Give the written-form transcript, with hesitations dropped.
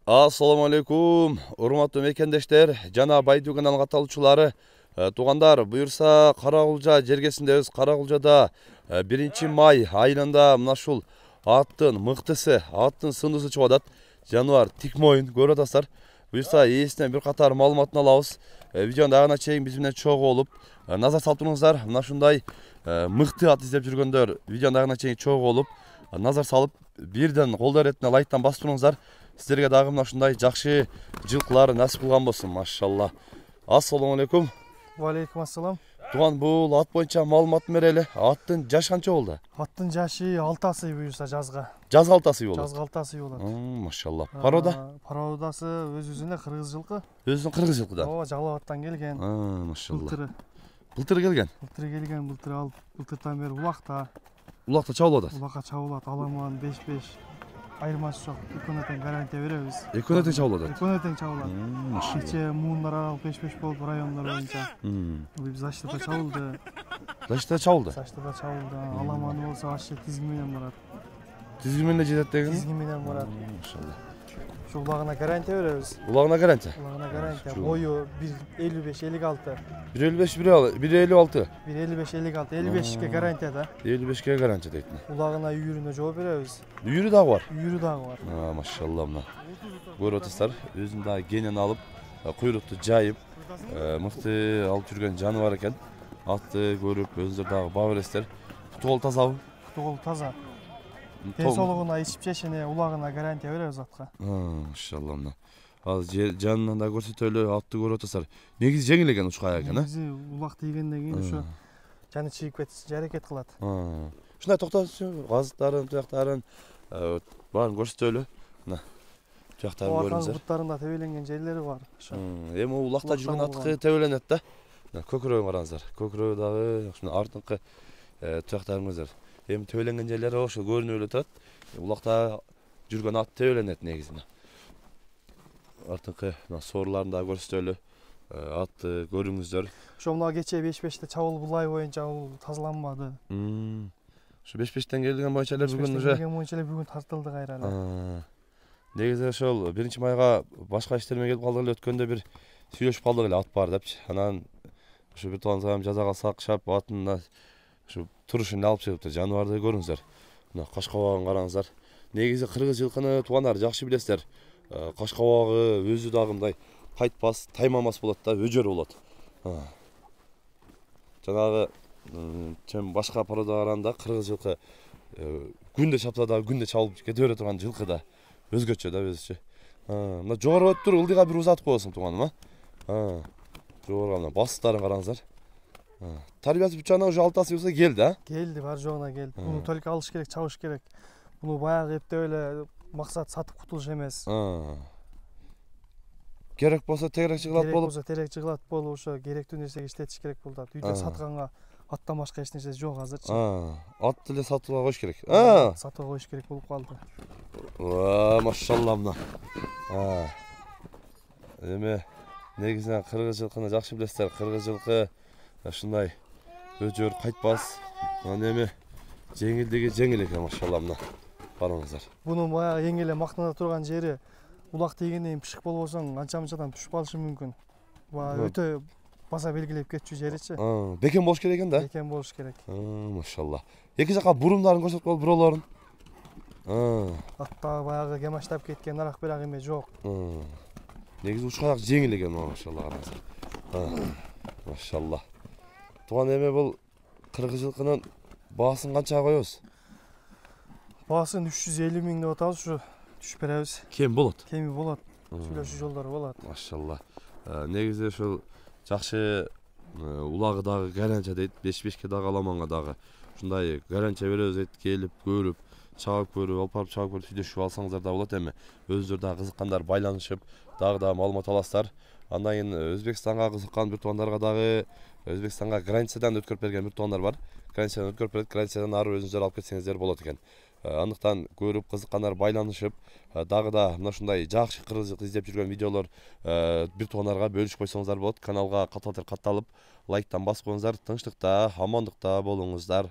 Assalamu alaikum, урматтуу мекендештер, жана Байдуу каналга каталуучулары. Туугандар, буюрса Карагулжа жергесиндебиз. Карагулжада 1 май айында мына ушул аттын мыктысы, аттын сындысы чыгып атат. Жаныбар тик моюн көрүп атасыздар. Буюрса ээсинен бир катар маалыматын алабыз. Видеонун дагына чейин биз менен чогуу болуп назар салып туруңуздар. Мына ушундай мыкты ат издеп жүргөндөр видеонун дагына чейин чогуу болуп назар салып бирден колдор эретине лайктан басып туруңуздар. Сіздерге дағы мына ушундай жакшы жылкылар насип кылган болсун, машалла. Ассаламу алейкум. Ва алейкум ассалам. Туган, бул ат боюнча маалыматын берели. Аттын жашы канча болду? Аттын жашы 6 асы буюрса жазга. Жаз 6 асы болот. Жазга 6 асы болот. Машалла. Порода? Породасы өз-өзүнө кыргыз жылкы. Өзүнүн кыргыз жылкыдан. Ооба, Жалал-Абадтан келген. Машалла. Былтыр келген. Былтыр алып, былтыртан бери улакта. Улакта чабылып атат. Улакка чабылат. Аламан 5-5. Айырмасы жок. Экөөнө тең гарантия беребиз. Экөөнө тең чабылып атат. Экөөнө тең чабылат. Машалла. Кече муундар аралык 5-5 болуп райондор боюнча. Биз Заштада чабылды. Заштада чабылды. Заштада чабылды. Аламаны болсо вообще тизги менен барат. Тизги менен жетет деген? Тизги менен барат. Машалла. Şu ulağına garanti veririz. Улагына гарантия. Ulağına garanti. Boyu 1.55-56. 1.55-1.56. 1.55-56. 55'e garanti da. 55'e гарантия дейт. Ulağına yürüne cevap veririz. Үйүрү дагы бар. Yürü dağı var. Машалла, мына. Көрүп атасыздар, өзүн дагы кенен алып, куйрукту жайып, мыкты алып жүргөн жаныбар экен. Атты көрүп, өзүлөр дагы баа бересиздер. Куту тазабы? Kutugol taza. Денсаулыгына ичип чечине улағына гарантия беребиз атка. Машалла, мына. Ал жанынан да көрсөтөлү, атты көрүп атасыздар. Негизи жеңил экен учка аяк экен, Негизи улак тийгенден кийин ошо жаны чыгып кетсин, аракет кылат. Ушундай токтотуп, газыктарын, тияктарын баарын көрсөтөлү. Мына. Тияктарын көрүңүздөр. Буттарында тебеленген жерлери бар. Эми улакта жүргөн аткы тебеленет да. Көкүрөгүн караңыздар. Көкүрөгү дагы ушуна артыңкы тияктарын көрүңүздөр. Эми тебеленген жерлери ошо көрүнүп эле турат. Улакта жүргөн ат тебеленет негизинде. Артыңкы соорларын да көрсөтөлү. Атты көрүңүздөр. Ошо мына кече 5-5те чабыл булай боюнча тазаланбады. Ошо 5-5тен келген боюнча эле бүгүн уже бүгүн тартылды кайра эле. Негизи ошол 1-майга башка иштер менен келип калдык эле, өткөндө бир сүйлөшүп калдык эле, ат бар депчи. Анан ошо бир тууган жазага сакшап атын ошо турушун алып чыгыптыр. Жаныбарды көрүңүздөр. Мына кашкабагын караңыздар. Негизи кыргыз жылкыны туугандар жакшы билесиздер. Кашкабагы өзү дагы мындай кайтпас, таймамас болот да, өжөр болот. Жанагы чем башка порода караганда кыргыз жылкы күндө чапса да күндө чабылып кете бере турган жылкы да өзгөчө да өзүчө. Мына жогору өтүп тур, ылдыйга бир узатып коесуң тууганым, жогору мына бастарын караңыздар. Тарбиясы бучана уже 6 асы болсо келди, Келди, бар жогуна келди. Буну только алыш керек, чабыш керек. Буну баягы эптеп эле максат сатып кутулуш эмес. Керек болсо тегерек жыгылат болуп. Керек болсо терек жыгылат болуп, ошо керектүү нерсеге иштетиш керек болду. Үйдө сатканга аттан башка эч нерсе жок азырчы. Атты эле сатууга коюш керек. Сатууга коюш керек болуп калды. Машалла, мына. Эми негизинен кыргыз жылкыны жакшы билесиздер. Кыргыз жылкы ушундай өжөр, кайтпас. Анан эми жеңилдиги жеңил экен, машалла, мына. Караңыздар. Бунун баягы эң эле мактана турган жери улак тийгенден кийин пышык болбосоң, анча-мынчадан түшүп калышы мүмкүн. Өтө баса белгилеп кетчү жеричи. Бекем болуш керек экен да? Бекем болуш керек. Машалла. Эки жака бурумдарын көрсөтүп кол, бирөөлөрүн. Атта баягы кемаштап кеткен арак бирак эме жок. Негизи учка аяк жеңил экен, машалла, караңыздар. Машалла. Туган, эми бул кыргыз жылкынын баасын канчага коебуз? Баасын 350 миң деп атабыз, ушу түшүп беребиз. Кем болот? Кеми болот. Сүйлөшүү жолдору болот. Машалла. Негизи ошол жакшы улагы дагы гарантия дейт, 5-5ке дагы аламанга дагы. Ушундай гарантия беребиз дейт, келип көрүп, чабып көрүп, алып барып чабып көрүп сүйлөшүп алсаңыздар да болот. Эми өзүлөр дагы кызыккандар байланышып, дагы маалымат аласыздар. Андан кийин Өзбекстанга кызыккан бир туугандарга дагы Өзбекстанга границадан өткөрүп берген бир туугандар бар. Границадан өткөрүп берет, границадан ары өзүңүздөр алып кетсеңиздер болот экен. Андыктан көрүп кызыккандар байланышып, дагы да мына ушундай жакшы кыргыз жылкы издеп жүргөн видеолор бир туугандарга бөлүшүп койсоңуздар болот. Каналга катталып, лайктан басып коюңуздар. Тынчтыкта, амандыкта болуңуздар.